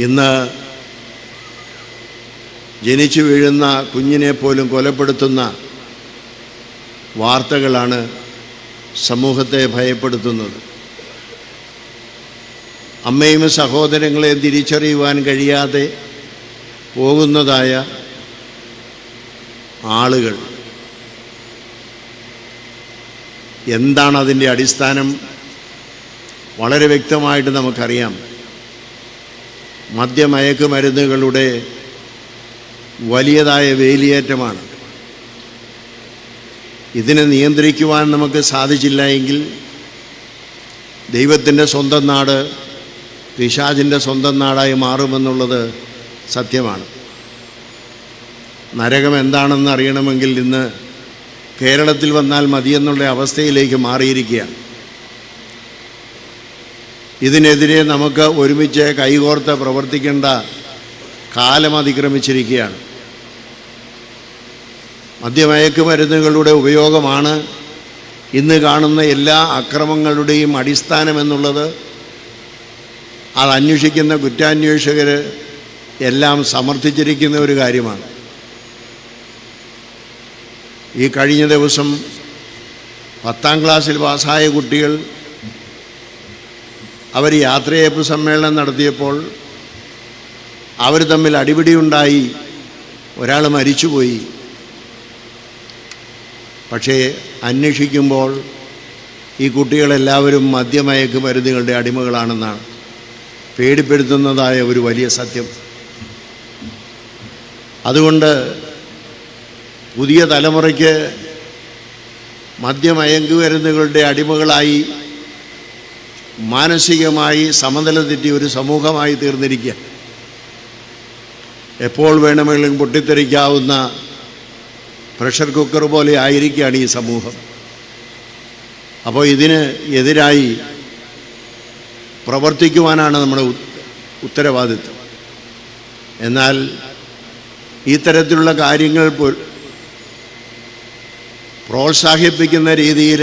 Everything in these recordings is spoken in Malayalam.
ഇന്ന് ജനിച്ചു വീഴുന്ന കുഞ്ഞിനെ പോലും കൊലപ്പെടുത്തുന്ന വാർത്തകളാണ് സമൂഹത്തെ ഭയപ്പെടുത്തുന്നത്. അമ്മയും സഹോദരങ്ങളെ തിരിച്ചറിയുവാൻ കഴിയാതെ പോകുന്നതായ ആളുകൾ. എന്താണ് അതിൻ്റെ അടിസ്ഥാനം? വളരെ വ്യക്തമായിട്ട് നമുക്കറിയാം. മദ്യമയക്കുമരുന്നുകളുടെ വലിയതായ വേലിയേറ്റമാണ്. ഇതിനെ നിയന്ത്രിക്കുവാൻ നമുക്ക് സാധിച്ചില്ല എങ്കിൽ ദൈവത്തിൻ്റെ സ്വന്തം നാട് പിശാചിൻ്റെ സ്വന്തം നാടായി മാറുമെന്നുള്ളത് സത്യമാണ്. നരകം എന്താണെന്ന് അറിയണമെങ്കിൽ ഇന്ന് കേരളത്തിൽ വന്നാൽ മതിയെന്നുള്ള അവസ്ഥയിലേക്ക് മാറിയിരിക്കുകയാണ്. ഇതിനെതിരെ നമുക്ക് ഒരുമിച്ച് കൈകോർത്ത് പ്രവർത്തിക്കേണ്ട കാലം അതിക്രമിച്ചിരിക്കുകയാണ്. മദ്യമയക്കുമരുന്നുകളുടെ ഉപയോഗമാണ് ഇന്ന് കാണുന്ന എല്ലാ അക്രമങ്ങളുടെയും അടിസ്ഥാനമെന്നുള്ളത് അത് അന്വേഷിക്കുന്ന കുറ്റാന്വേഷകർ എല്ലാം സമർത്ഥിച്ചിരിക്കുന്ന ഒരു കാര്യമാണ്. ഈ കഴിഞ്ഞ ദിവസം 10ാം ക്ലാസ്സിൽ പാസ്സായ കുട്ടികൾ അവർ യാത്രയയപ്പ് സമ്മേളനം നടത്തിയപ്പോൾ അവർ തമ്മിൽ അടിപിടിയുണ്ടായി, ഒരാൾ മരിച്ചുപോയി. പക്ഷേ അന്വേഷിക്കുമ്പോൾ ഈ കുട്ടികളെല്ലാവരും മദ്യമയക്കുമരുന്നുകളുടെ അടിമകളാണെന്നാണ് പേടിപ്പെടുത്തുന്നതായ ഒരു വലിയ സത്യം. അതുകൊണ്ട് പുതിയ തലമുറയ്ക്ക് മദ്യമയക്കുമരുന്നുകളുടെ അടിമകളായി മാനസികമായി സമനില തെറ്റിയ ഒരു സമൂഹമായി തീർന്നിരിക്കുക. എപ്പോൾ വേണമെങ്കിലും പൊട്ടിത്തെറിക്കാവുന്ന പ്രഷർ കുക്കർ പോലെ ആയിരിക്കുകയാണ് ഈ സമൂഹം. അപ്പോൾ ഇതിന് എതിരായി പ്രവർത്തിക്കുവാനാണ് നമ്മുടെ ഉത്തരവാദിത്വം. എന്നാൽ ഈ തരത്തിലുള്ള കാര്യങ്ങൾ പ്രോത്സാഹിപ്പിക്കുന്ന രീതിയിൽ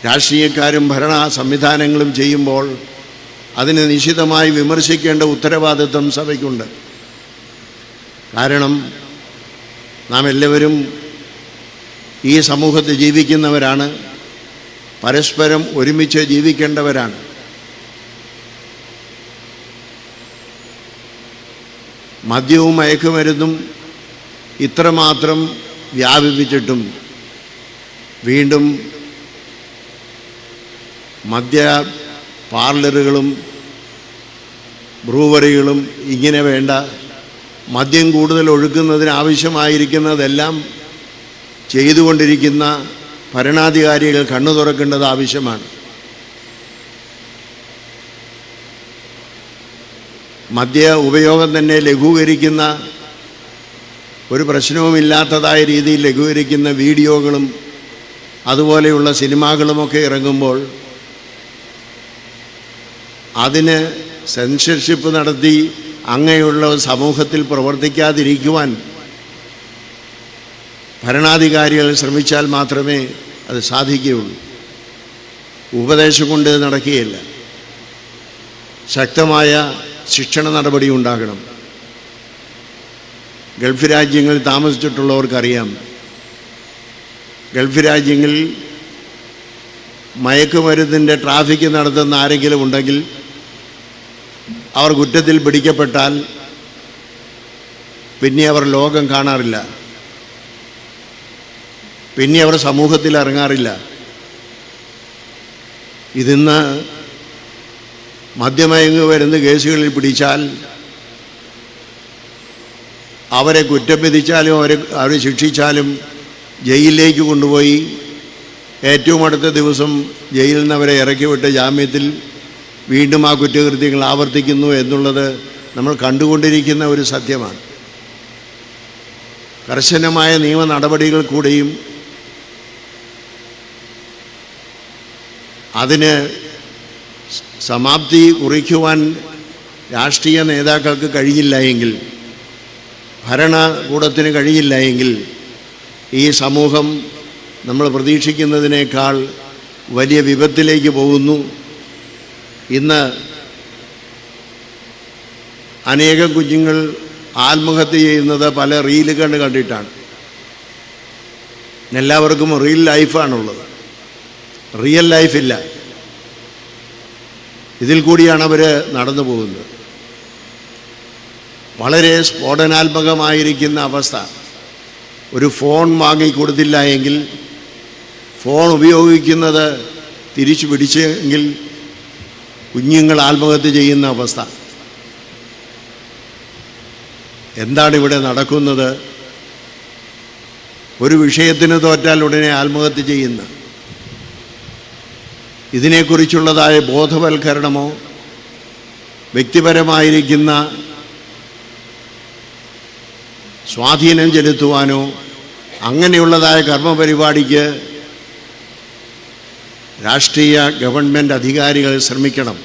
രാഷ്ട്രീയക്കാരും ഭരണ സംവിധാനങ്ങളും ചെയ്യുമ്പോൾ അതിനെ നിശിതമായി വിമർശിക്കേണ്ട ഉത്തരവാദിത്വം സഭയ്ക്കുണ്ട്. കാരണം നാം എല്ലാവരും ഈ സമൂഹത്തിൽ ജീവിക്കുന്നവരാണ്, പരസ്പരം ഒരുമിച്ച് ജീവിക്കേണ്ടവരാണ്. മദ്യവും മയക്കുമരുന്നും ഇത്രമാത്രം വ്യാപിപ്പിച്ചിട്ടും വീണ്ടും മദ്യ പാർലറുകളും ബ്രൂവറികളും ഇങ്ങനെ വേണ്ട മദ്യം കൂടുതൽ ഒഴുക്കുന്നതിന് ആവശ്യമായിരിക്കുന്നതെല്ലാം ചെയ്തുകൊണ്ടിരിക്കുന്ന ഭരണാധികാരികൾ കണ്ണു തുറക്കേണ്ടത് ആവശ്യമാണ്. മദ്യ ഉപയോഗം തന്നെ ലഘൂകരിക്കുന്ന, ഒരു പ്രശ്നവുമില്ലാത്തതായ രീതിയിൽ ലഘൂകരിക്കുന്ന വീഡിയോകളും അതുപോലെയുള്ള സിനിമകളുമൊക്കെ ഇറങ്ങുമ്പോൾ അതിന് സെൻസർഷിപ്പ് നടത്തി അങ്ങനെയുള്ള സമൂഹത്തിൽ പ്രവർത്തിക്കാതിരിക്കുവാൻ ഭരണാധികാരികൾ ശ്രമിച്ചാൽ മാത്രമേ അത് സാധിക്കുകയുള്ളൂ. ഉപദേശം കൊണ്ട് നടക്കുകയില്ല. ശക്തമായ ശിക്ഷണ നടപടി ഉണ്ടാകണം. ഗൾഫ് രാജ്യങ്ങളിൽ താമസിച്ചിട്ടുള്ളവർക്കറിയാം, ഗൾഫ് രാജ്യങ്ങളിൽ മയക്കുമരുന്നിൻ്റെ ട്രാഫിക്ക് നടത്തുന്ന ആരെങ്കിലും ഉണ്ടെങ്കിൽ അവർ കുറ്റത്തിൽ പിടിക്കപ്പെട്ടാൽ പിന്നെ അവർ ലോകം കാണാറില്ല, പിന്നെ അവർ സമൂഹത്തിൽ ഇറങ്ങാറില്ല. ഇതിന്ന് മദ്യമയക്കുമരുന്ന് കേസുകളിൽ പിടിച്ചാൽ അവരെ കുറ്റം വിധിച്ചാലും അവരെ ശിക്ഷിച്ചാലും ജയിലിലേക്ക് കൊണ്ടുപോയി ഏറ്റവും അടുത്ത ദിവസം ജയിലിൽ നിന്ന് അവരെ ഇറക്കിവിട്ട് ജാമ്യത്തിൽ വീണ്ടും ആ കുറ്റകൃത്യങ്ങൾ ആവർത്തിക്കുന്നു എന്നുള്ളത് നമ്മൾ കണ്ടുകൊണ്ടിരിക്കുന്ന ഒരു സത്യമാണ്. കർശനമായ നിയമ നടപടികൾ കൂടെയും അതിന് സമാപ്തി കുറിക്കുവാൻ രാഷ്ട്രീയ നേതാക്കൾക്ക് കഴിയില്ല എങ്കിൽ, ഭരണകൂടത്തിന് കഴിയില്ല എങ്കിൽ ഈ സമൂഹം നമ്മൾ പ്രതീക്ഷിക്കുന്നതിനേക്കാൾ വലിയ വിപത്തിലേക്ക് പോകുന്നു. ഇന്ന് അനേകം കുഞ്ഞുങ്ങൾ ആത്മഹത്യ ചെയ്യുന്നത് പല റീലുകൾ കണ്ടിട്ടാണ്. എല്ലാവർക്കും റിയൽ ലൈഫാണുള്ളത്, റിയൽ ലൈഫില്ല. ഇതിൽ കൂടിയാണ് അവർ നടന്നു പോകുന്നത്. വളരെ സ്ഫോടനാത്മകമായിരിക്കുന്ന അവസ്ഥ. ഒരു ഫോൺ വാങ്ങിക്കൊടുത്തില്ല എങ്കിൽ, ഫോൺ ഉപയോഗിക്കുന്നത് തിരിച്ചു പിടിച്ചെങ്കിൽ കുഞ്ഞുങ്ങൾ ആത്മഹത്യ ചെയ്യുന്ന അവസ്ഥ. എന്താണ് ഇവിടെ നടക്കുന്നത്? ഒരു വിഷയത്തിന് തോറ്റാൽ ഉടനെ ആത്മഹത്യ ചെയ്യുന്ന, ഇതിനെക്കുറിച്ചുള്ളതായ ബോധവൽക്കരണമോ വ്യക്തിപരമായിരിക്കുന്ന സ്വാധീനം ചെലുത്തുവാനോ അങ്ങനെയുള്ളതായ കർമ്മപരിപാടിക്ക് രാഷ്ട്രീയ ഗവൺമെൻറ് അധികാരികൾ ശ്രമിക്കണം.